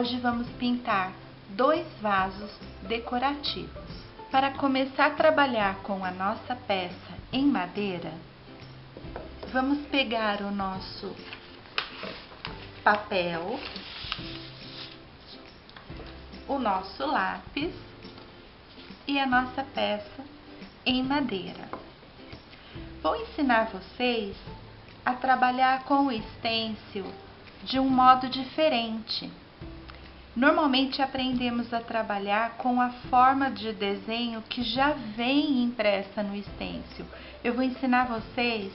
Hoje vamos pintar 2 vasos decorativos. Para começar a trabalhar com a nossa peça em madeira, vamos pegar o nosso papel, o nosso lápis e a nossa peça em madeira. Vou ensinar vocês a trabalhar com o stencil de um modo diferente. Normalmente aprendemos a trabalhar com a forma de desenho que já vem impressa no stencil. Eu vou ensinar vocês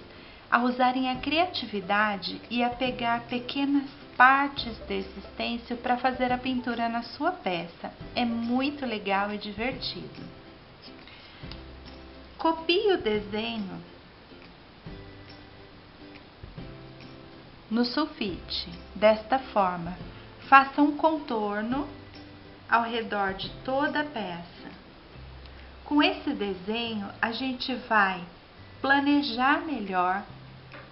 a usarem a criatividade e a pegar pequenas partes desse stencil para fazer a pintura na sua peça. É muito legal e divertido. Copie o desenho no sulfite, desta forma. Faça um contorno ao redor de toda a peça. Com esse desenho, a gente vai planejar melhor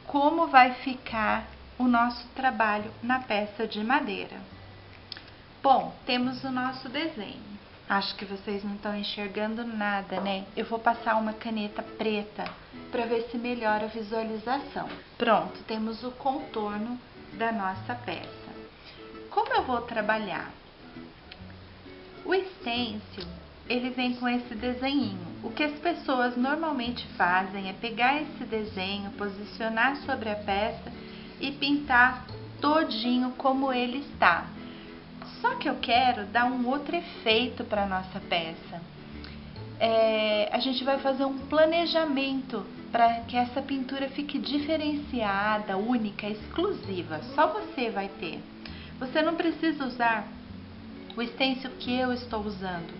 como vai ficar o nosso trabalho na peça de madeira. Bom, temos o nosso desenho. Acho que vocês não estão enxergando nada, né? Eu vou passar uma caneta preta para ver se melhora a visualização. Pronto, temos o contorno da nossa peça. Como eu vou trabalhar? O stencil, ele vem com esse desenhinho. O que as pessoas normalmente fazem é pegar esse desenho, posicionar sobre a peça e pintar todinho como ele está. Só que eu quero dar um outro efeito para a nossa peça. A gente vai fazer um planejamento para que essa pintura fique diferenciada, única, exclusiva. Só você vai ter. Você não precisa usar o stencil que eu estou usando.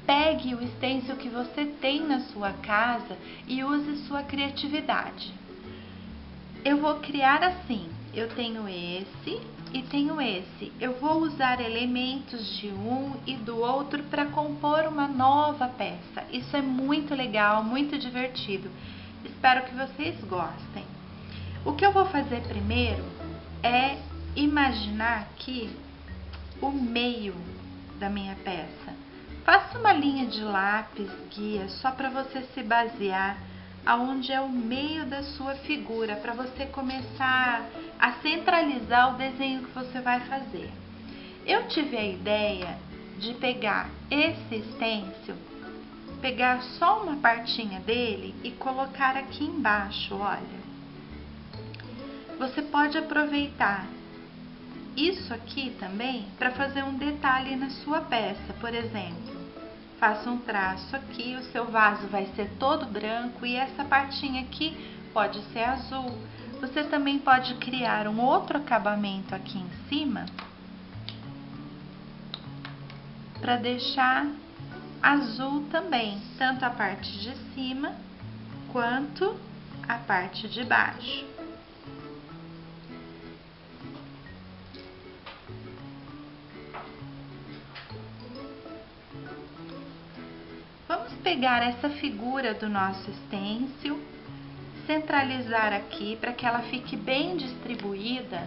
Pegue o stencil que você tem na sua casa e use sua criatividade. Eu vou criar assim. Eu tenho esse e tenho esse. Eu vou usar elementos de um e do outro para compor uma nova peça. Isso é muito legal, muito divertido. Espero que vocês gostem. O que eu vou fazer primeiro é imaginar aqui o meio da minha peça. Faça uma linha de lápis guia só para você se basear aonde é o meio da sua figura, para você começar a centralizar o desenho que você vai fazer. Eu tive a ideia de pegar esse stencil, pegar só uma partinha dele e colocar aqui embaixo, olha. Você pode aproveitar isso aqui também para fazer um detalhe na sua peça. Por exemplo, faça um traço aqui, o seu vaso vai ser todo branco e essa partinha aqui pode ser azul. Você também pode criar um outro acabamento aqui em cima para deixar azul também, tanto a parte de cima quanto a parte de baixo. Vamos pegar essa figura do nosso stencil, centralizar aqui para que ela fique bem distribuída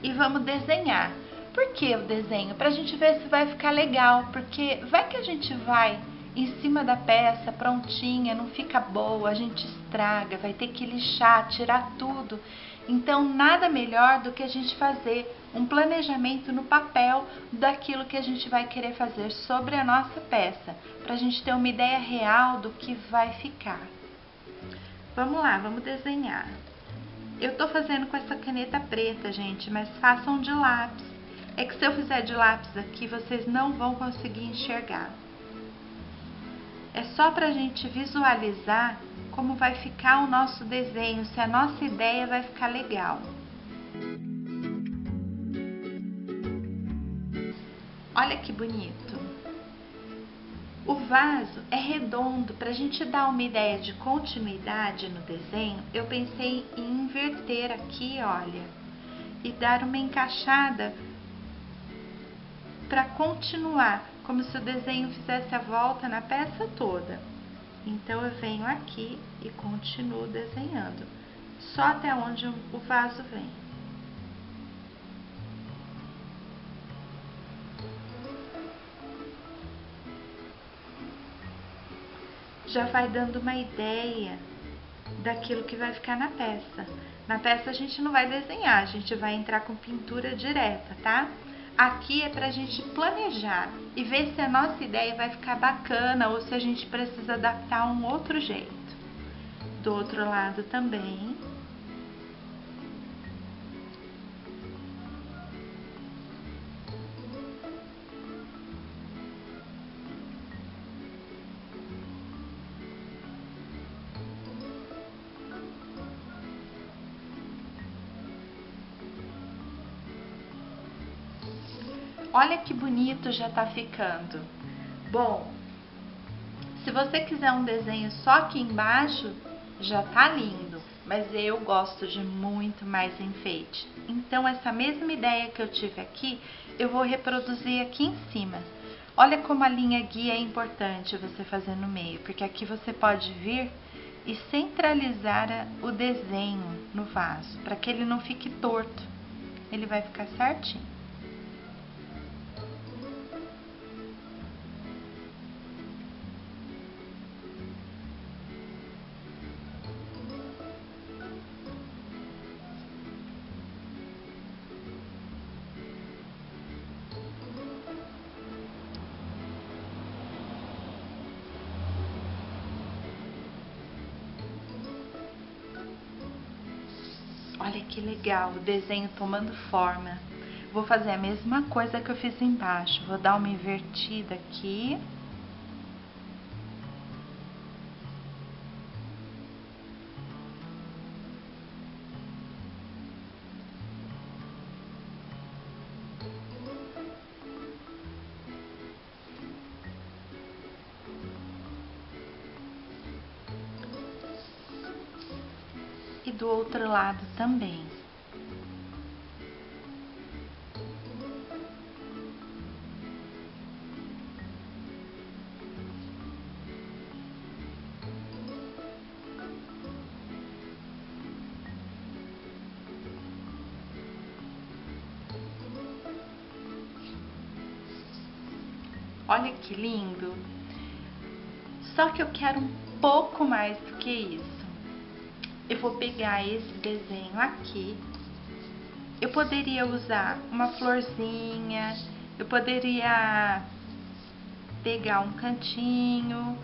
e vamos desenhar. Por que o desenho? Para a gente ver se vai ficar legal, porque vai que a gente vai em cima da peça prontinha, não fica boa, a gente estraga, vai ter que lixar, tirar tudo. Então, nada melhor do que a gente fazer um planejamento no papel daquilo que a gente vai querer fazer sobre a nossa peça, para a gente ter uma ideia real do que vai ficar. Vamos lá, vamos desenhar. Eu tô fazendo com essa caneta preta, gente, mas façam de lápis. É que se eu fizer de lápis aqui, vocês não vão conseguir enxergar. É só pra gente visualizar como vai ficar o nosso desenho, se a nossa ideia vai ficar legal. Olha que bonito. O vaso é redondo. Para a gente dar uma ideia de continuidade no desenho, eu pensei em inverter aqui, olha, e dar uma encaixada para continuar, como se o desenho fizesse a volta na peça toda. Então, eu venho aqui e continuo desenhando, só até onde o vaso vem. já vai dando uma ideia daquilo que vai ficar na peça. Na peça a gente não vai desenhar, a gente vai entrar com pintura direta, tá? Aqui é pra gente planejar e ver se a nossa ideia vai ficar bacana ou se a gente precisa adaptar um outro jeito. Do outro lado também. Olha que bonito já tá ficando. Bom, se você quiser um desenho só aqui embaixo, já tá lindo, mas eu gosto de muito mais enfeite. Então essa mesma ideia que eu tive aqui, eu vou reproduzir aqui em cima. Olha como a linha guia é importante você fazer no meio, porque aqui você pode vir e centralizar o desenho no vaso, para que ele não fique torto. Ele vai ficar certinho. Olha que legal, o desenho tomando forma. Vou fazer a mesma coisa que eu fiz embaixo. Vou dar uma invertida aqui. E do outro lado também. Olha que lindo! Só que eu quero um pouco mais do que isso. Eu vou pegar esse desenho aqui. Eu poderia usar uma florzinha, eu poderia pegar um cantinho.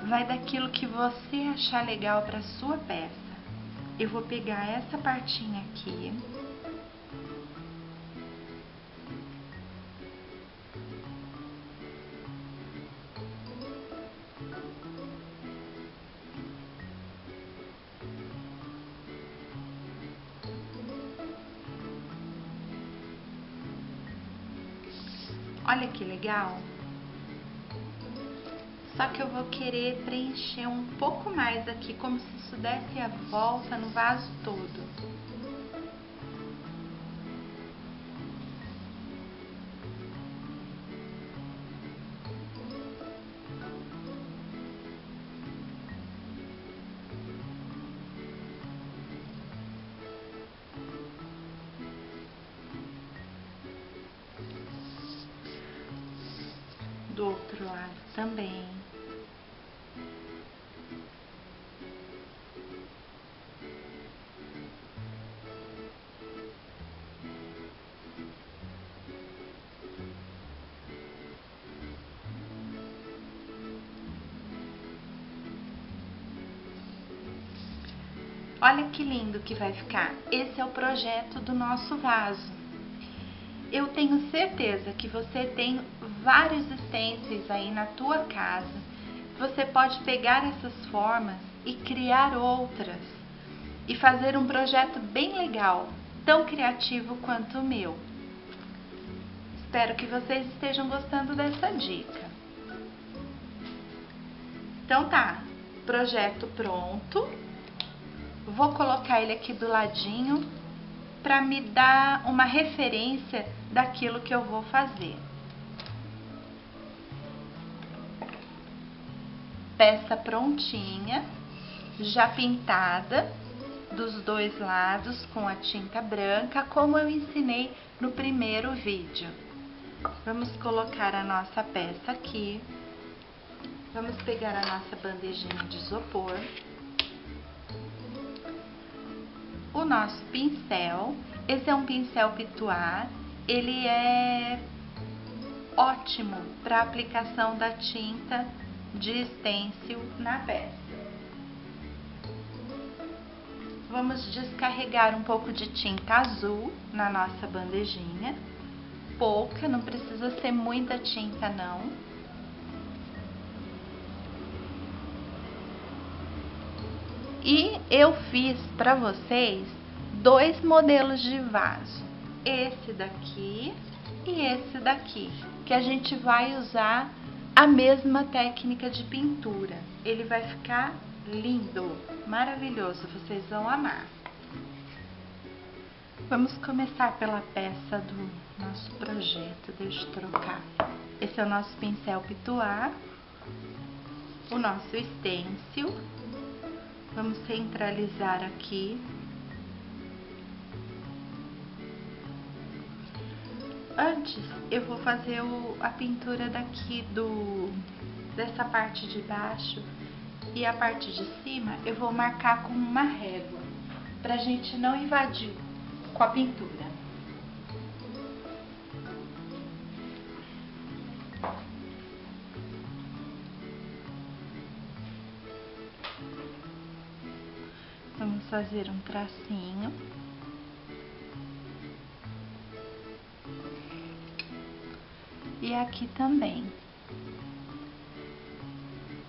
Vai daquilo que você achar legal para sua peça. Eu vou pegar essa partinha aqui. Olha que legal! Só que eu vou querer preencher um pouco mais aqui, como se isso desse a volta no vaso todo. Do outro lado também. Olha que lindo que vai ficar. Esse é o projeto do nosso vaso. Eu tenho certeza que você tem vários stencils aí na tua casa. Você pode pegar essas formas e criar outras e fazer um projeto bem legal, tão criativo quanto o meu. Espero que vocês estejam gostando dessa dica. Então tá, projeto pronto. Vou colocar ele aqui do ladinho para me dar uma referência daquilo que eu vou fazer. Peça prontinha, já pintada dos dois lados com a tinta branca, como eu ensinei no primeiro vídeo. Vamos colocar a nossa peça aqui. Vamos pegar a nossa bandejinha de isopor, o nosso pincel. Esse é um pincel Pituá, ele é ótimo para aplicação da tinta de stencil na peça. Vamos descarregar um pouco de tinta azul na nossa bandejinha, pouca, não precisa ser muita tinta não. E eu fiz para vocês dois modelos de vaso, esse daqui e esse daqui, que a gente vai usar a mesma técnica de pintura. Ele vai ficar lindo, maravilhoso, vocês vão amar. Vamos começar pela peça do nosso projeto. Deixa eu trocar. Esse é o nosso pincel Pituá, o nosso stencil. Vamos centralizar aqui. Antes, eu vou fazer a pintura daqui dessa parte de baixo, e a parte de cima eu vou marcar com uma régua, pra gente não invadir com a pintura. Vamos fazer um tracinho. E aqui também.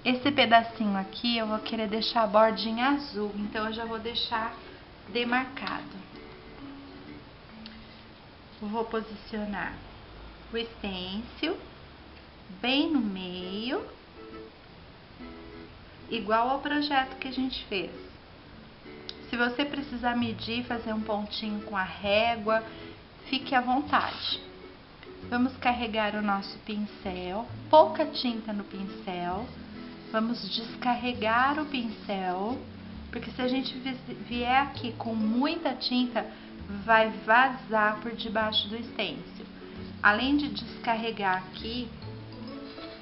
Esse pedacinho aqui eu vou querer deixar a bordinha azul, então eu já vou deixar demarcado. Vou posicionar o stencil bem no meio, igual ao projeto que a gente fez. Se você precisar medir, fazer um pontinho com a régua, fique à vontade. Vamos carregar o nosso pincel, pouca tinta no pincel. Vamos descarregar o pincel, porque se a gente vier aqui com muita tinta, vai vazar por debaixo do stencil. Além de descarregar aqui,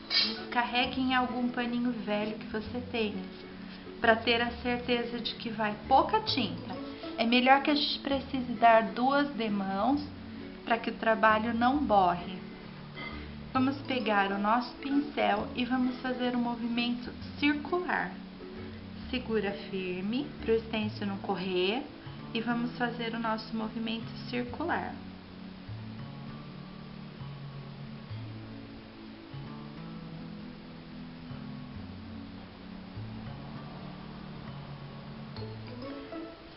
descarregue em algum paninho velho que você tenha, para ter a certeza de que vai pouca tinta. É melhor que a gente precise dar duas demãos, para que o trabalho não borre. Vamos pegar o nosso pincel e vamos fazer um movimento circular. Segura firme para o stencil não correr e vamos fazer o nosso movimento circular.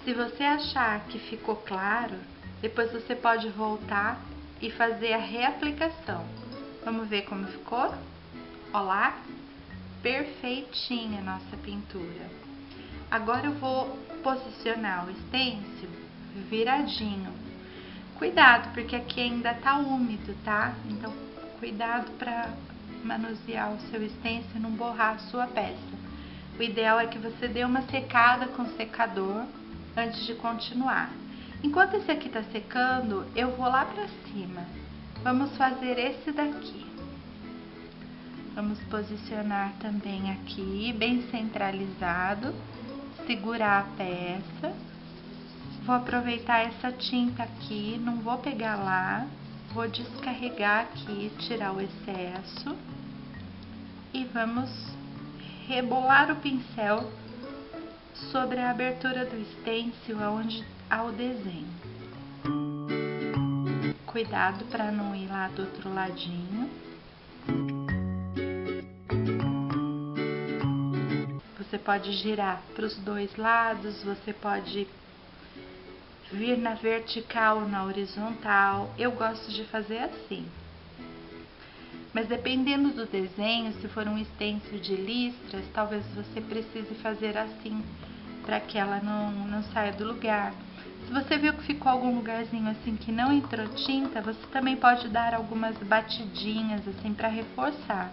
Se você achar que ficou claro, depois você pode voltar e fazer a reaplicação. Vamos ver como ficou? Olá, perfeitinha a nossa pintura. Agora eu vou posicionar o stencil viradinho. Cuidado, porque aqui ainda tá úmido, tá? Então, cuidado para manusear o seu stencil e não borrar a sua peça. O ideal é que você dê uma secada com o secador antes de continuar. Enquanto esse aqui tá secando, eu vou lá pra cima. Vamos fazer esse daqui. Vamos posicionar também aqui, bem centralizado. Segurar a peça. Vou aproveitar essa tinta aqui, não vou pegar lá. Vou descarregar aqui, tirar o excesso. E vamos rebolar o pincel sobre a abertura do stencil, onde há o desenho. Cuidado para não ir lá do outro ladinho. Você pode girar para os dois lados, você pode vir na vertical ou na horizontal. Eu gosto de fazer assim. Mas dependendo do desenho, se for um stencil de listras, talvez você precise fazer assim, para que ela não saia do lugar. Se você viu que ficou algum lugarzinho assim que não entrou tinta, você também pode dar algumas batidinhas assim para reforçar.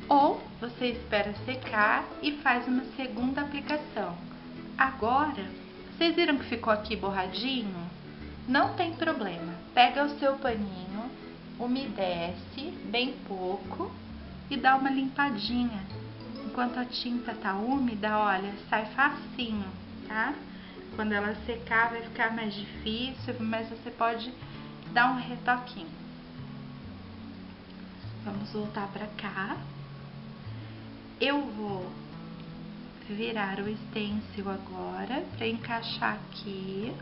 Ou você espera secar e faz uma segunda aplicação. Agora, vocês viram que ficou aqui borradinho? Não tem problema. Pega o seu paninho, umedece bem pouco e dá uma limpadinha. Enquanto a tinta tá úmida, olha, sai facinho, tá? Quando ela secar vai ficar mais difícil, mas você pode dar um retoquinho. Vamos voltar pra cá. Eu vou virar o stencil agora para encaixar aqui.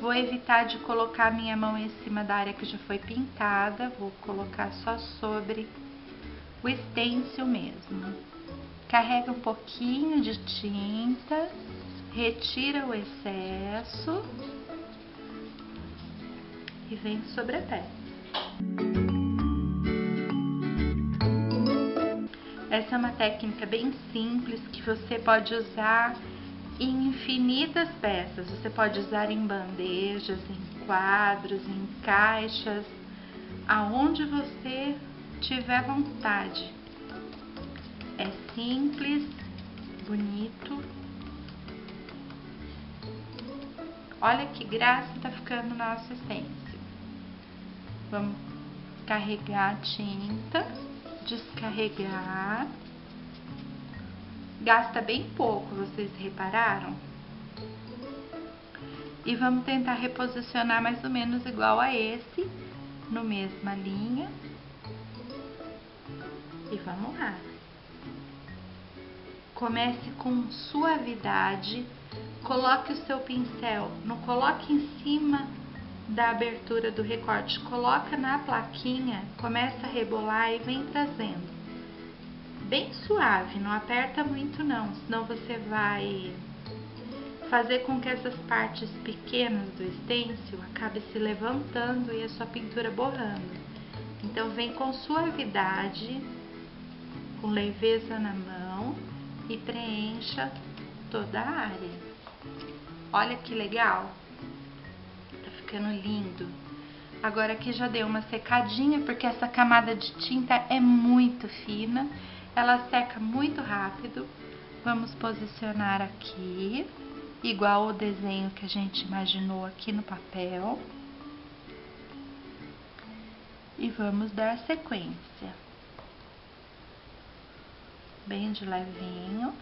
Vou evitar de colocar minha mão em cima da área que já foi pintada, vou colocar só sobre o stencil mesmo. Carrega um pouquinho de tinta, retira o excesso e vem sobre a peça. Essa é uma técnica bem simples que você pode usar em infinitas peças. Você pode usar em bandejas, em quadros, em caixas, aonde você tiver vontade. É simples, bonito. Olha que graça tá ficando o nosso stencil. Vamos carregar a tinta, descarregar. Gasta bem pouco, vocês repararam? E vamos tentar reposicionar mais ou menos igual a esse, no mesma linha. E vamos lá. Comece com suavidade, coloque o seu pincel, não coloque em cima da abertura do recorte, coloca na plaquinha, começa a rebolar e vem trazendo. Bem suave, não aperta muito não, senão você vai fazer com que essas partes pequenas do stencil acabe se levantando e a sua pintura borrando. Então vem com suavidade, com leveza na mão e preencha toda a área. Olha que legal, tá ficando lindo. Agora aqui já deu uma secadinha porque essa camada de tinta é muito fina. Ela seca muito rápido. Vamos posicionar aqui, igual o desenho que a gente imaginou aqui no papel. E vamos dar sequência. Bem de levinho.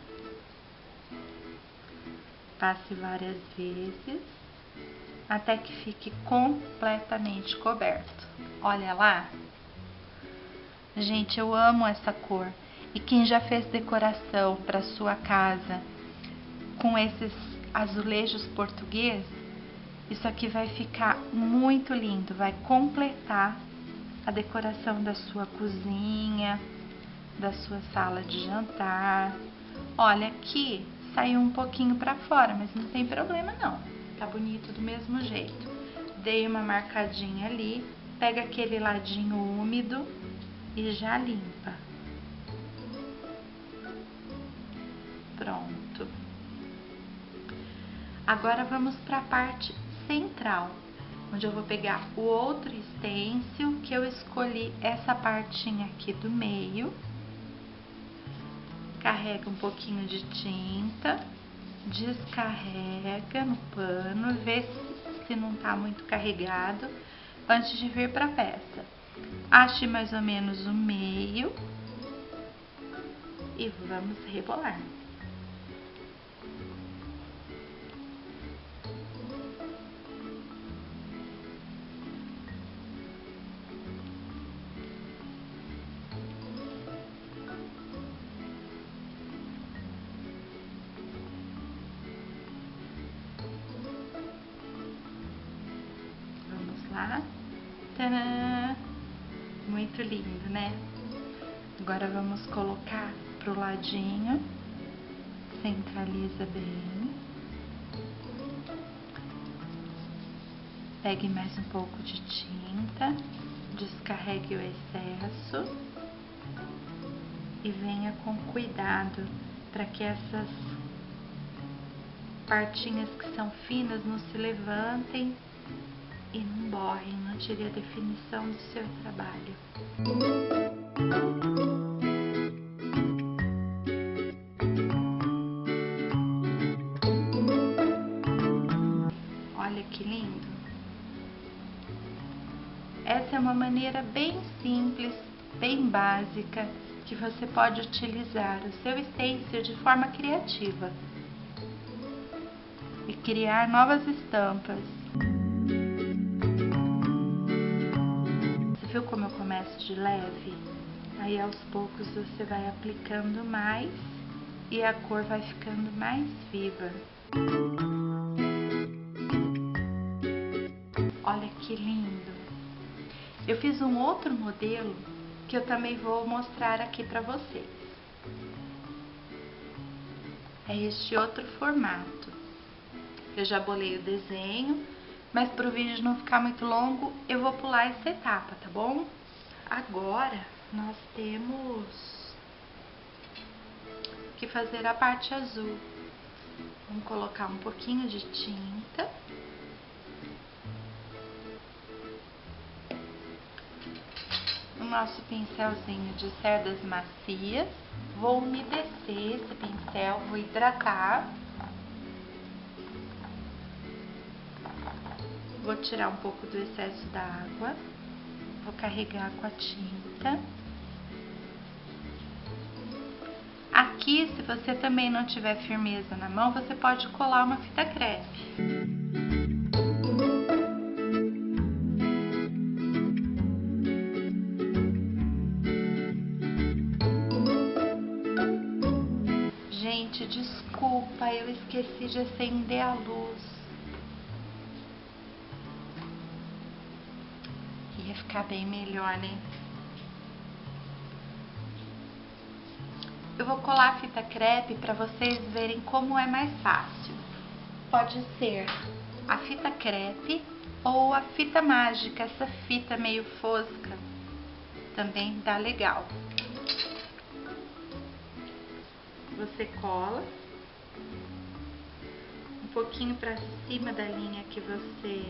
Passe várias vezes, até que fique completamente coberto. Olha lá. Gente, eu amo essa cor. E quem já fez decoração para sua casa com esses azulejos portugueses, isso aqui vai ficar muito lindo, vai completar a decoração da sua cozinha, da sua sala de jantar. Olha aqui, saiu um pouquinho para fora, mas não tem problema não, tá bonito do mesmo jeito. Dei uma marcadinha ali, pega aquele ladinho úmido e já limpa. Pronto. Agora vamos para a parte central, onde eu vou pegar o outro stencil, que eu escolhi essa partinha aqui do meio. Carrega um pouquinho de tinta, descarrega no pano, vê se não tá muito carregado antes de vir para a peça. Ache mais ou menos o meio e vamos rebolar. Lá. Tadã! Muito lindo, né? Agora vamos colocar pro ladinho, centraliza bem. Pegue mais um pouco de tinta, descarregue o excesso e venha com cuidado para que essas partinhas que são finas não se levantem e não borrem, não tire a definição do seu trabalho. Olha que lindo! Essa é uma maneira bem simples bem básica que você pode utilizar o seu stencil de forma criativa e criar novas estampas. Você viu como eu começo de leve? Aí aos poucos você vai aplicando mais e a cor vai ficando mais viva. Olha que lindo! Eu fiz um outro modelo que eu também vou mostrar aqui para vocês. É este outro formato. Eu já bolei o desenho, mas para o vídeo não ficar muito longo, eu vou pular essa etapa, tá bom? Agora nós temos que fazer a parte azul. Vamos colocar um pouquinho de tinta. O nosso pincelzinho de cerdas macias. Vou umedecer esse pincel, vou hidratar. Vou tirar um pouco do excesso da água. Vou carregar com a tinta. Aqui, se você também não tiver firmeza na mão, você pode colar uma fita crepe. Gente, desculpa, eu esqueci de acender a luz. Ia ficar bem melhor, né? Eu vou colar a fita crepe para vocês verem como é mais fácil. Pode ser a fita crepe ou a fita mágica, essa fita meio fosca. Também dá legal. Você cola um pouquinho para cima da linha que você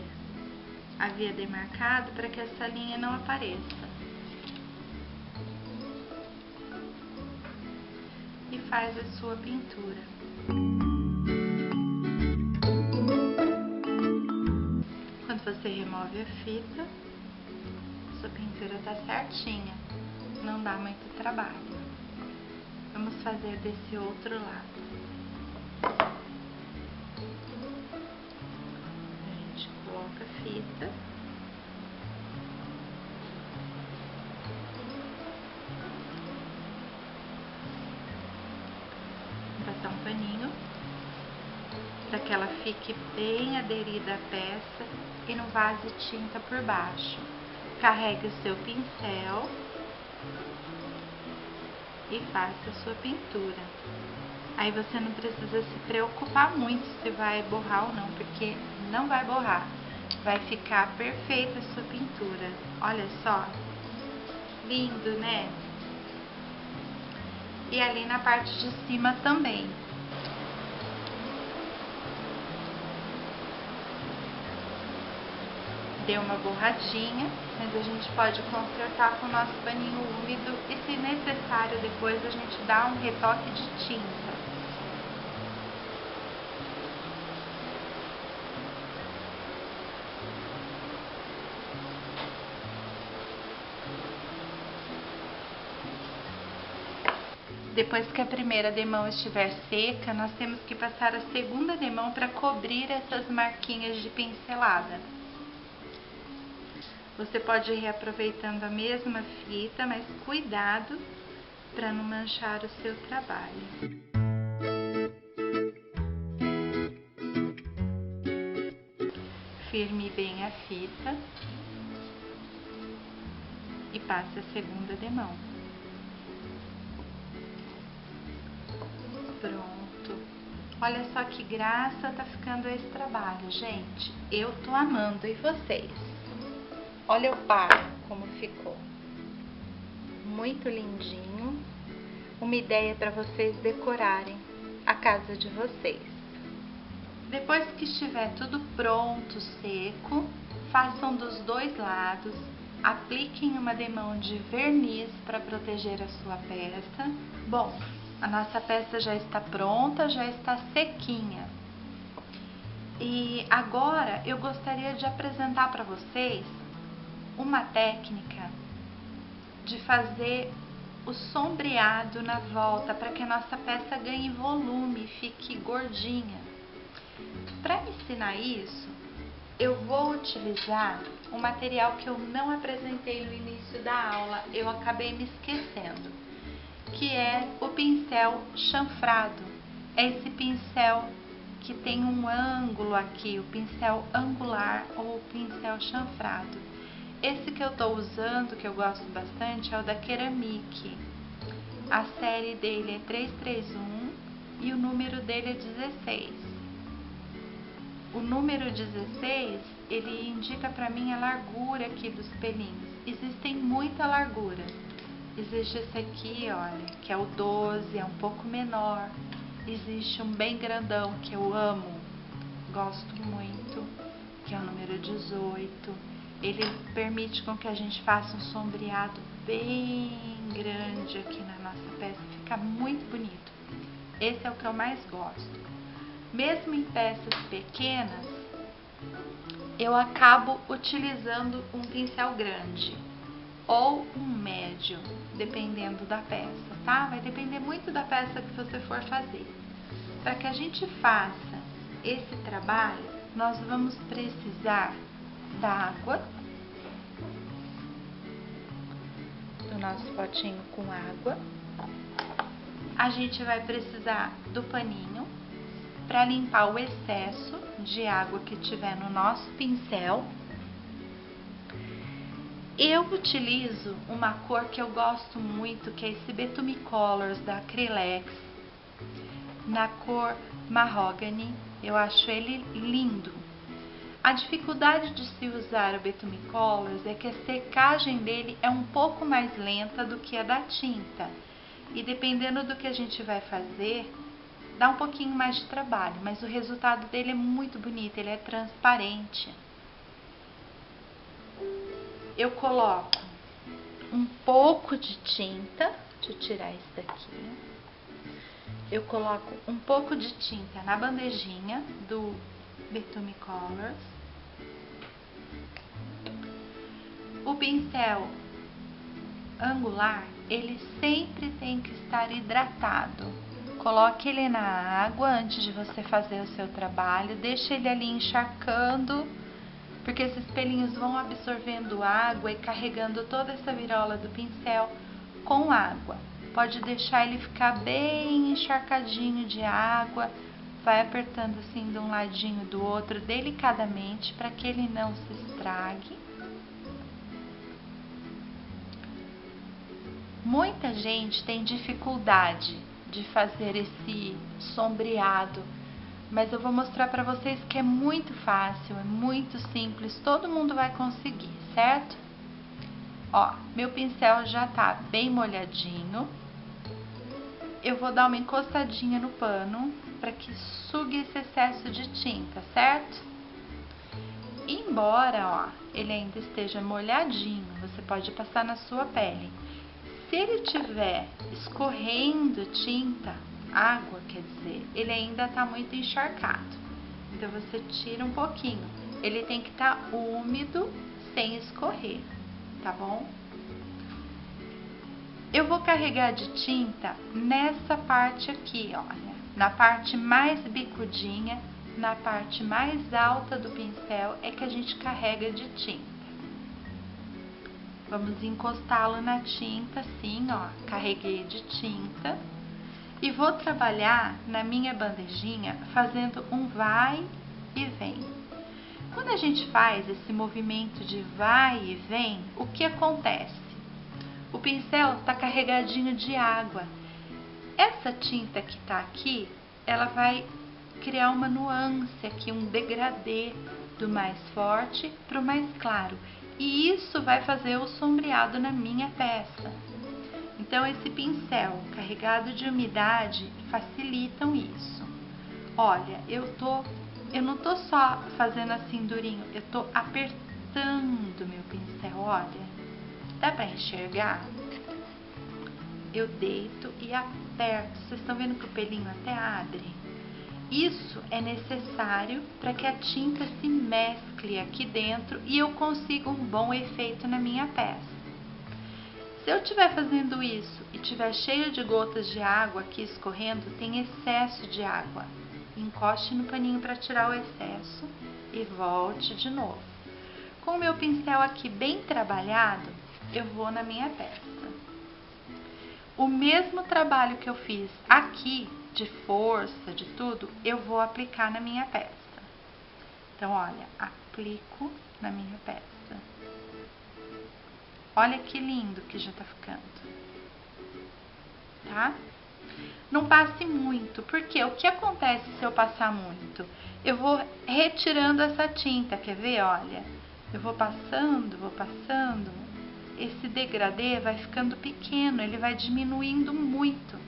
havia demarcado para que essa linha não apareça. E faz a sua pintura. Quando você remove a fita, sua pintura tá certinha, não dá muito trabalho. Vamos fazer desse outro lado. A gente coloca a fita. Vou passar um paninho para que ela fique bem aderida à peça e não vaze tinta por baixo. Carregue o seu pincel e faça a sua pintura. Aí você não precisa se preocupar muito se vai borrar ou não, porque não vai borrar. Vai ficar perfeita a sua pintura. Olha só, lindo, né? E ali na parte de cima também. Deu uma borradinha, mas a gente pode consertar com o nosso paninho úmido e, se necessário, depois a gente dá um retoque de tinta. Depois que a primeira demão estiver seca, nós temos que passar a segunda demão para cobrir essas marquinhas de pincelada. Você pode ir reaproveitando a mesma fita, mas cuidado para não manchar o seu trabalho. Firme bem a fita e passe a segunda demão. Pronto. Olha só que graça tá ficando esse trabalho, gente. Eu tô amando, e vocês? Olha o par como ficou. Muito lindinho. Uma ideia para vocês decorarem a casa de vocês. Depois que estiver tudo pronto, seco, façam dos dois lados. Apliquem uma demão de verniz para proteger a sua peça. Bom, a nossa peça já está pronta, já está sequinha. E agora eu gostaria de apresentar para vocês uma técnica de fazer o sombreado na volta para que a nossa peça ganhe volume e fique gordinha. Para ensinar isso, eu vou utilizar um material que eu não apresentei no início da aula, eu acabei me esquecendo, que é o pincel chanfrado. É esse pincel que tem um ângulo aqui, o pincel angular ou o pincel chanfrado. Esse que eu estou usando, que eu gosto bastante, é o da Ceramic. A série dele é 331 e o número dele é 16. O número 16, ele indica para mim a largura aqui dos pelinhos. Existem muita largura. Existe esse aqui, olha, que é o 12, é um pouco menor. Existe um bem grandão que eu amo, gosto muito, que é o número 18. Ele permite com que a gente faça um sombreado bem grande aqui na nossa peça, fica muito bonito. Esse é o que eu mais gosto. Mesmo em peças pequenas, eu acabo utilizando um pincel grande ou um médio, dependendo da peça, tá? Vai depender muito da peça que você for fazer. Para que a gente faça esse trabalho, nós vamos precisar da água, do nosso potinho com água. A gente vai precisar do paninho para limpar o excesso de água que tiver no nosso pincel. Eu utilizo uma cor que eu gosto muito, que é esse Betume Colors da Acrylex, na cor Mahogany. Eu acho ele lindo. A dificuldade de se usar o Betume Colors é que a secagem dele é um pouco mais lenta do que a da tinta. E dependendo do que a gente vai fazer, dá um pouquinho mais de trabalho, mas o resultado dele é muito bonito, ele é transparente. Eu coloco um pouco de tinta, deixa eu tirar isso daqui. Eu coloco um pouco de tinta na bandejinha do Betume Colors. O pincel angular, ele sempre tem que estar hidratado. Coloque ele na água antes de você fazer o seu trabalho, deixe ele ali encharcando, porque esses pelinhos vão absorvendo água e carregando toda essa virola do pincel com água. Pode deixar ele ficar bem encharcadinho de água, vai apertando assim de um ladinho do outro delicadamente para que ele não se estrague. Muita gente tem dificuldade de fazer esse sombreado, mas eu vou mostrar para vocês que é muito fácil, é muito simples, todo mundo vai conseguir, certo? Ó, meu pincel já tá bem molhadinho. Eu vou dar uma encostadinha no pano para que sugue esse excesso de tinta, certo? Embora, ó, ele ainda esteja molhadinho, você pode passar na sua pele. Se ele tiver escorrendo tinta, água, quer dizer, ele ainda está muito encharcado. Então você tira um pouquinho. Ele tem que estar úmido sem escorrer, tá bom? Eu vou carregar de tinta nessa parte aqui, olha, na parte mais bicudinha, na parte mais alta do pincel é que a gente carrega de tinta. Vamos encostá-lo na tinta assim, ó, carreguei de tinta e vou trabalhar na minha bandejinha fazendo um vai e vem. Quando a gente faz esse movimento de vai e vem, o que acontece? O pincel está carregadinho de água. Essa tinta que está aqui, ela vai criar uma nuance aqui, um degradê do mais forte para o mais claro. E isso vai fazer o sombreado na minha peça. Então, esse pincel carregado de umidade facilitam isso. Olha, eu não tô só fazendo assim durinho, eu tô apertando meu pincel, olha. Dá pra enxergar? Eu deito e aperto. Vocês estão vendo que o pelinho até abre? Isso é necessário para que a tinta se mescle aqui dentro e eu consiga um bom efeito na minha peça. Se eu estiver fazendo isso e estiver cheio de gotas de água aqui escorrendo, tem excesso de água. Encoste no paninho para tirar o excesso e volte de novo. Com o meu pincel aqui bem trabalhado, eu vou na minha peça. O mesmo trabalho que eu fiz aqui, de força, de tudo, eu vou aplicar na minha peça. Então, olha, aplico na minha peça. Olha que lindo que já tá ficando, tá? Não passe muito, porque o que acontece se eu passar muito? Eu vou retirando essa tinta, quer ver? Olha, eu vou passando, esse degradê vai ficando pequeno, ele vai diminuindo muito.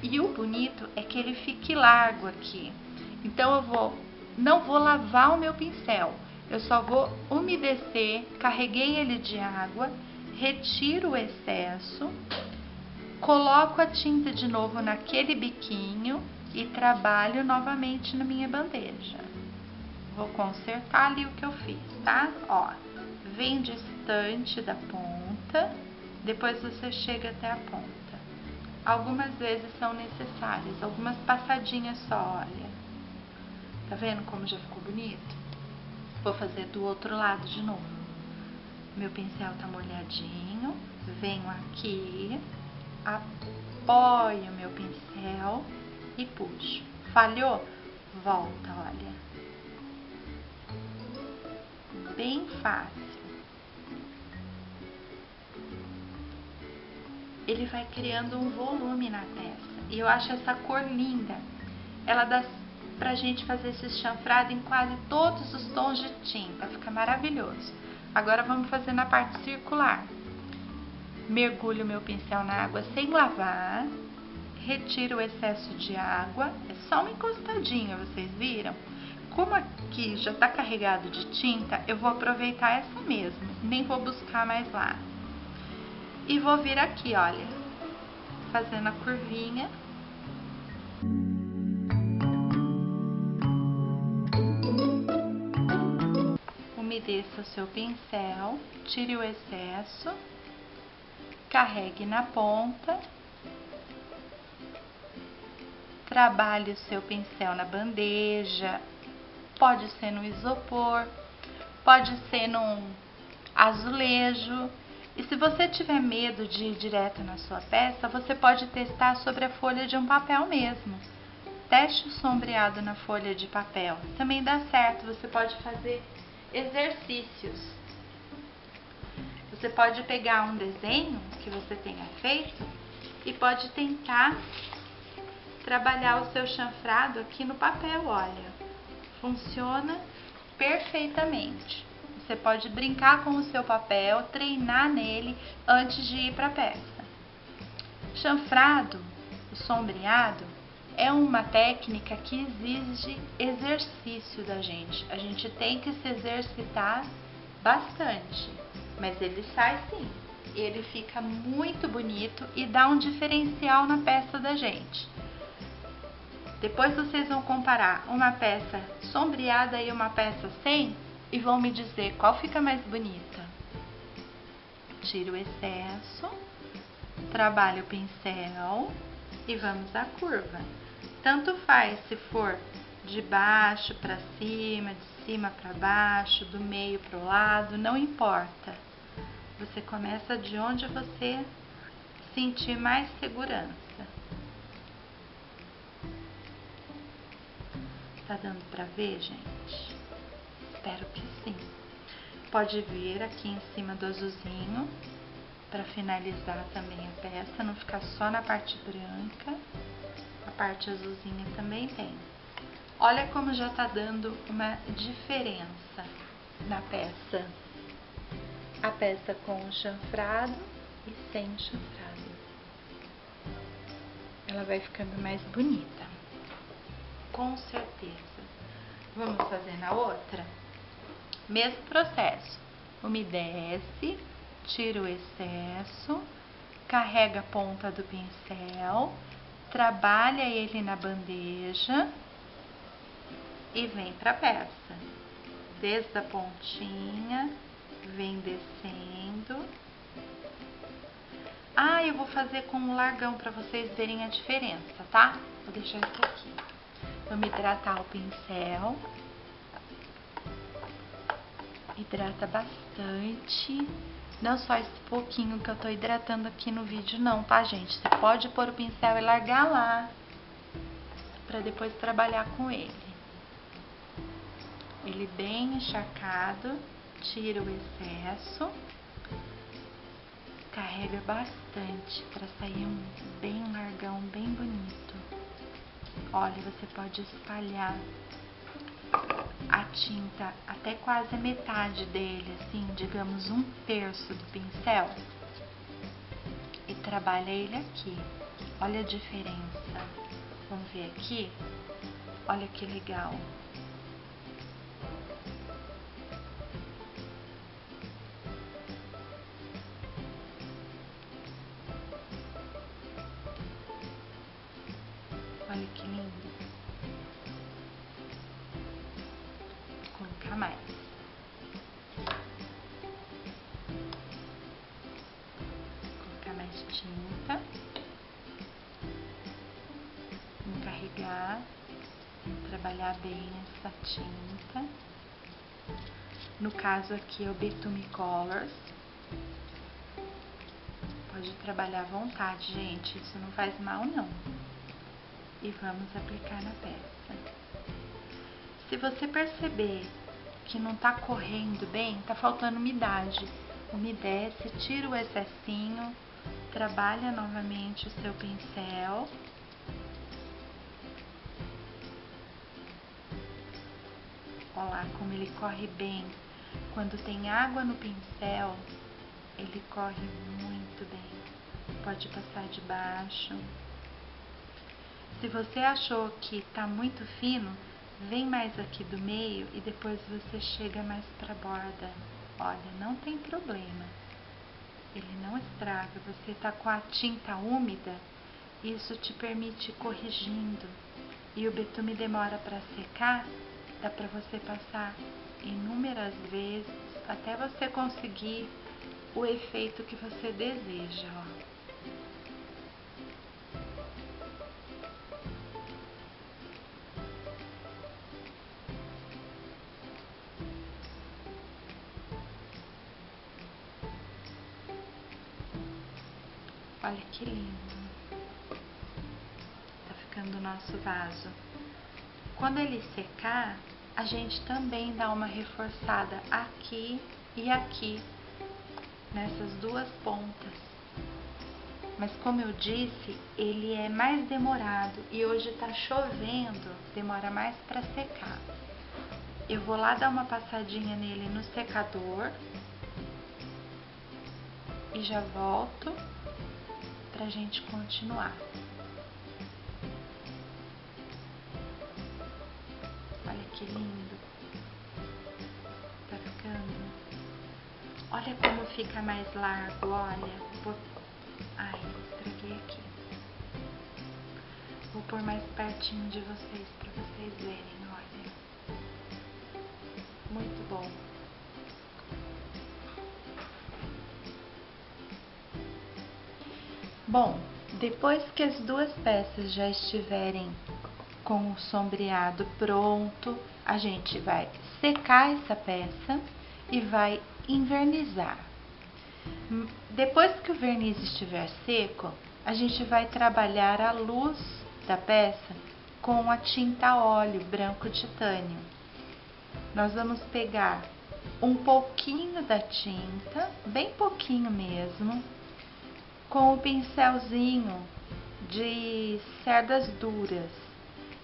E o bonito é que ele fique largo aqui. Então não vou lavar o meu pincel, eu só vou umedecer, carreguei ele de água, retiro o excesso, coloco a tinta de novo naquele biquinho e trabalho novamente na minha bandeja. Vou consertar ali o que eu fiz, tá? Ó, vem distante da ponta, depois você chega até a ponta. Algumas vezes são necessárias, algumas passadinhas só, olha. Tá vendo como já ficou bonito? Vou fazer do outro lado de novo. Meu pincel tá molhadinho, venho aqui, apoio meu pincel e puxo. Falhou? Volta, olha. Bem fácil. Ele vai criando um volume na peça. E eu acho essa cor linda. Ela dá pra gente fazer esse chanfrado em quase todos os tons de tinta. Fica maravilhoso. Agora vamos fazer na parte circular. Mergulho meu pincel na água sem lavar. Retiro o excesso de água. É só uma encostadinha, vocês viram? Como aqui já está carregado de tinta, eu vou aproveitar essa mesmo. Nem vou buscar mais lá. E vou vir aqui, olha, fazendo a curvinha. Umedeça o seu pincel, tire o excesso, carregue na ponta, trabalhe o seu pincel na bandeja, pode ser no isopor, pode ser num azulejo. E se você tiver medo de ir direto na sua peça, você pode testar sobre a folha de um papel mesmo. Teste o sombreado na folha de papel. Também dá certo, você pode fazer exercícios. Você pode pegar um desenho que você tenha feito e pode tentar trabalhar o seu chanfrado aqui no papel, olha. Funciona perfeitamente. Você pode brincar com o seu papel, treinar nele antes de ir para a peça. Chanfrado, o sombreado, é uma técnica que exige exercício da gente. A gente tem que se exercitar bastante, mas ele sai sim. Ele fica muito bonito e dá um diferencial na peça da gente. Depois vocês vão comparar uma peça sombreada e uma peça sem e vão me dizer qual fica mais bonita. Tiro o excesso, trabalho o pincel e vamos à curva. Tanto faz se for de baixo para cima, de cima para baixo, do meio para o lado, não importa. Você começa de onde você sentir mais segurança. Tá dando para ver, gente? Espero que sim. Pode vir aqui em cima do azulzinho para finalizar também a peça, não ficar só na parte branca. A parte azulzinha também tem. Olha como já tá dando uma diferença na peça. A peça com chanfrado e sem chanfrado. Ela vai ficando mais bonita. Com certeza. Vamos fazer na outra? Mesmo processo. Umedece, tira o excesso, carrega a ponta do pincel, trabalha ele na bandeja e vem para a peça. Desde a pontinha, vem descendo. Ah, eu vou fazer com um largão para vocês verem a diferença, tá? Vou deixar isso aqui. Vamos hidratar o pincel. Hidrata bastante. Não só esse pouquinho que eu tô hidratando aqui no vídeo não, tá, gente? Você pode pôr o pincel e largar lá, pra depois trabalhar com ele. Ele bem encharcado, tira o excesso. Carrega bastante pra sair um bem largão, bem bonito. Olha, você pode espalhar a tinta até quase a metade dele, assim, digamos 1/3 do pincel, e trabalha ele aqui. Olha a diferença. Vamos ver aqui? Olha que legal. Olha que lindo. Vou colocar mais. Colocar mais tinta. Encarregar. Trabalhar bem essa tinta. No caso aqui é o Betume Colors. Pode trabalhar à vontade, gente. Isso não faz mal, não. E vamos aplicar na peça. Se você perceber que não tá correndo bem, tá faltando umidade, umedece, tira o excessinho, trabalha novamente o seu pincel. Olha lá como ele corre bem. Quando tem água no pincel, ele corre muito bem. Pode passar debaixo. Se você achou que tá muito fino, vem mais aqui do meio e depois você chega mais pra borda. Olha, não tem problema. Ele não estraga. Você tá com a tinta úmida, isso te permite ir corrigindo. E o betume demora para secar, dá pra você passar inúmeras vezes até você conseguir o efeito que você deseja, ó. Olha que lindo. Tá ficando o nosso vaso. Quando ele secar, a gente também dá uma reforçada aqui e aqui, nessas duas pontas. Mas como eu disse, ele é mais demorado e hoje tá chovendo, demora mais para secar. Eu vou lá dar uma passadinha nele no secador e já volto pra gente continuar. Olha que lindo. Tá ficando. Olha como fica mais largo, olha. Ai, estraguei aqui. Vou pôr mais pertinho de vocês pra vocês verem, olha. Muito bom. Bom, depois que as duas peças já estiverem com o sombreado pronto, a gente vai secar essa peça e vai envernizar. Depois que o verniz estiver seco, a gente vai trabalhar a luz da peça com a tinta óleo branco titânio. Nós vamos pegar um pouquinho da tinta, bem pouquinho mesmo, com o pincelzinho de cerdas duras.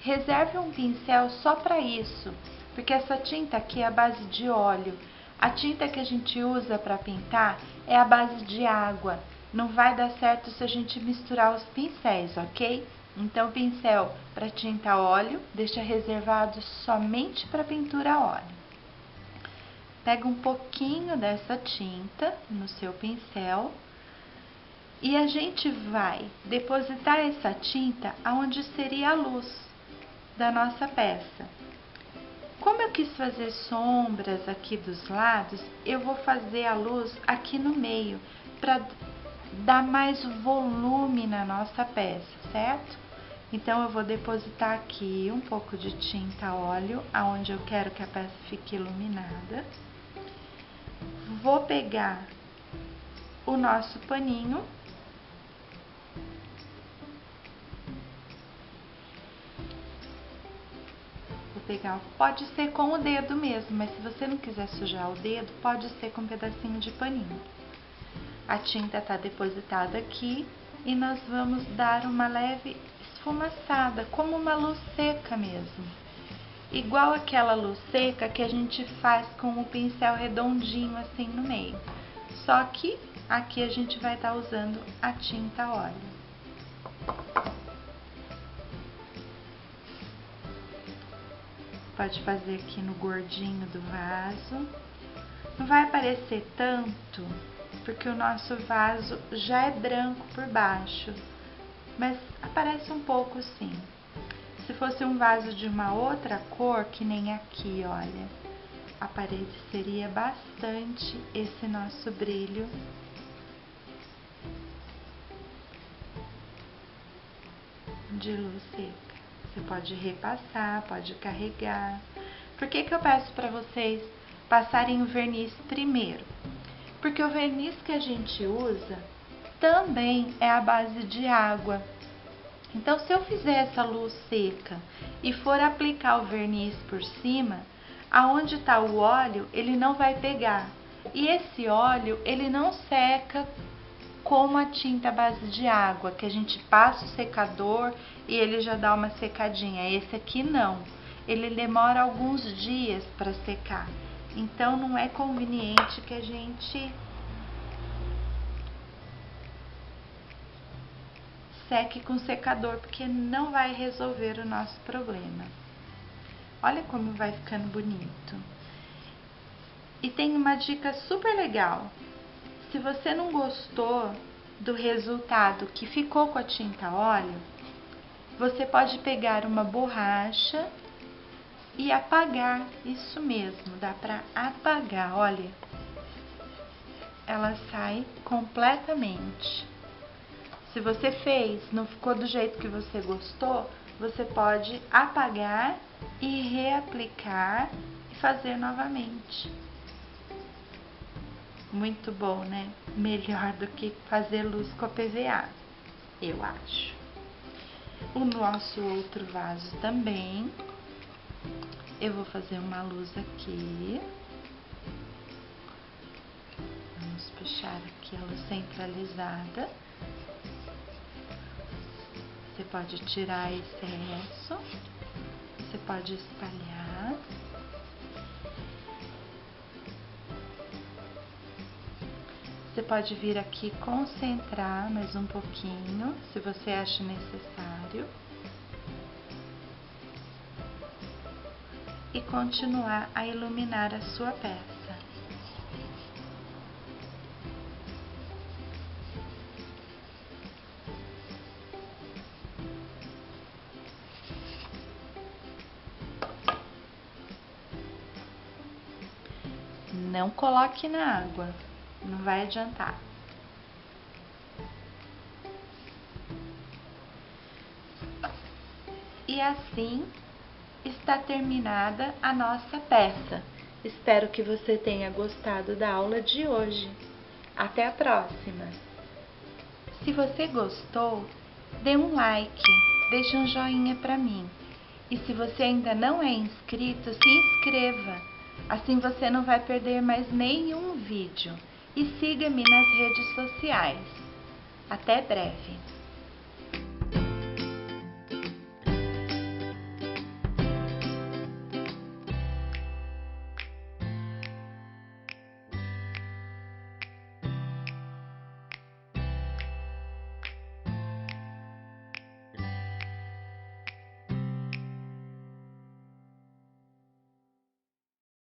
Reserve um pincel só para isso, porque essa tinta aqui é a base de óleo. A tinta que a gente usa para pintar é a base de água. Não vai dar certo se a gente misturar os pincéis, ok? Então, pincel para tinta óleo, deixa reservado somente para pintura óleo. Pega um pouquinho dessa tinta no seu pincel e a gente vai depositar essa tinta aonde seria a luz da nossa peça. Como eu quis fazer sombras aqui dos lados, eu vou fazer a luz aqui no meio, para dar mais volume na nossa peça, certo? Então eu vou depositar aqui um pouco de tinta óleo, aonde eu quero que a peça fique iluminada. Vou pegar o nosso paninho. Vou pegar, pode ser com o dedo mesmo, mas se você não quiser sujar o dedo, pode ser com um pedacinho de paninho. A tinta está depositada aqui e nós vamos dar uma leve esfumaçada, como uma luz seca mesmo. Igual aquela luz seca que a gente faz com o pincel redondinho assim no meio. Só que aqui a gente vai estar usando a tinta óleo. Pode fazer aqui no gordinho do vaso. Não vai aparecer tanto, porque o nosso vaso já é branco por baixo, mas aparece um pouco sim. Se fosse um vaso de uma outra cor, que nem aqui, olha, apareceria bastante esse nosso brilho. De luz seca. Você pode repassar, pode carregar. Por que eu peço para vocês passarem o verniz primeiro? Porque o verniz que a gente usa também é à base de água. Então, se eu fizer essa luz seca e for aplicar o verniz por cima, aonde está o óleo, ele não vai pegar. E esse óleo, ele não seca como a tinta à base de água, que a gente passa o secador e ele já dá uma secadinha. Esse aqui não. Ele demora alguns dias para secar. Então, não é conveniente que a gente seque com secador, porque não vai resolver o nosso problema. Olha como vai ficando bonito. E tem uma dica super legal. Se você não gostou do resultado que ficou com a tinta óleo, você pode pegar uma borracha e apagar. Isso mesmo, dá para apagar, olha. Ela sai completamente. Se você fez, não ficou do jeito que você gostou, você pode apagar e reaplicar e fazer novamente. Muito bom, né? Melhor do que fazer luz com a PVA, eu acho. O nosso outro vaso também. Eu vou fazer uma luz aqui. Vamos puxar aqui a luz centralizada. Você pode tirar excesso, você pode espalhar. Você pode vir aqui concentrar mais um pouquinho, se você acha necessário. E continuar a iluminar a sua peça. Não coloque na água, não vai adiantar. E assim está terminada a nossa peça. Espero que você tenha gostado da aula de hoje. Até a próxima! Se você gostou, dê um like, deixe um joinha para mim. E se você ainda não é inscrito, se inscreva. Assim você não vai perder mais nenhum vídeo. E siga-me nas redes sociais. Até breve!